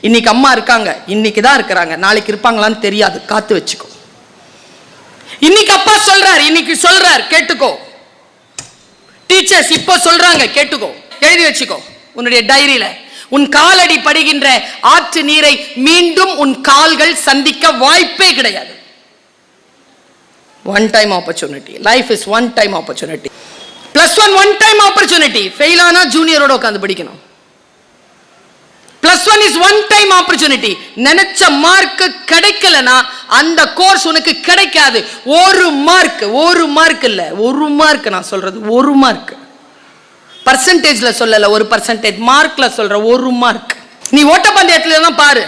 இன்னைக்கு அம்மா இருக்காங்க, இன்னைக்கு தான் இருக்கிறாங்க, நாளைக்கு இருப்பாங்களான்னு தெரியாது, காத்து வச்சுக்கோ. இன்னைக்கு அப்பா சொல்றார், இன்னைக்கு சொல்றார், கேட்டுக்கோ. டீச்சர்ஸ் இப்போ சொல்றாங்க, கேட்டுக்கோ, எழுதி வச்சுக்கோ உன்னுடைய டைரியில. உன் காலடி படுகின்ற ஆற்று நீரை மீண்டும் உன் கால்கள் சந்திக்க வாய்ப்பே கிடையாது. One time opportunity. Life is one time opportunity. +1 one time opportunity. Fail ஆனா ஜூனியரோட உட்காந்து படிக்கணும். +1 இஸ் ஒன் டைம் ஆப்பர்ச்சுனிட்டி. நினைச்ச மார்க் கிடைக்கலனா அந்த கோர்ஸ் உனக்கு கிடைக்காது. ஒரு மார்க் இல்ல, ஒரு மார்க் நான் சொல்றது, ஒரு மார்க். பர்சன்டேஜ்ல சொல்லல, ஒரு பர்சன்டேஜ் மார்க்ல சொல்ற, ஒரு மார்க். நீ ஓட்டப்பந்தயத்துல தான் பாரு,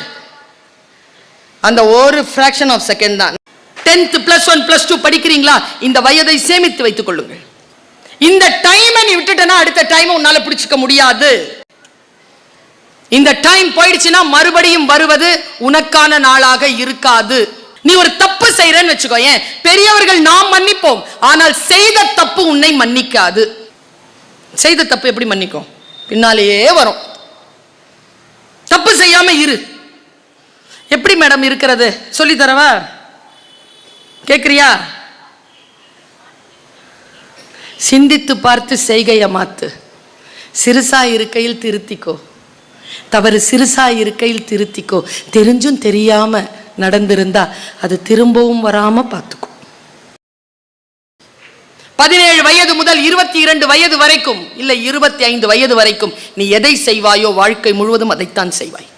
அந்த ஒரு fraction of second தான். 10th +1 +2 படிக்கிறீங்களா, இந்த வயதை சேமித்து வைத்துக் கொள்ளுங்கள். இந்த டைமை நீ விட்டுட்டனா அடுத்த டைமை உன்னால பிடிச்சிக்க முடியாது. இந்த டைம் போயிடுச்சுன்னா மறுபடியும் வருவது உனக்கான நாளாக இருக்காது. நீ ஒரு தப்பு செய்யறன்னு வச்சுக்கோ, ஏன் பெரியவர்கள் நாம் மன்னிப்போம், ஆனால் செய்த தப்பு உன்னை மன்னிக்காது. செய்த தப்பு எப்படி மன்னிக்கும்? பின்னாலேயே வரும். தப்பு செய்யாம இரு. எப்படி மேடம் இருக்கிறது சொல்லி தரவா? கேக்குறியா? சிந்தித்து பார்த்து செய்கையை மாத்து. சிறுசா இருக்கையில் திருத்திக்கோ. தவறு சிறுசா இருக்கையில் திருத்திக்கோ. தெரிஞ்சும் தெரியாம நடந்திருந்தா அது திரும்பவும் வராம பார்த்துக்கோ. 17 வயது முதல் 22 வயது வரைக்கும், இல்லை 25 வயது வரைக்கும் நீ எதை செய்வாயோ வாழ்க்கை முழுவதும் அதைத்தான் செய்வாய்.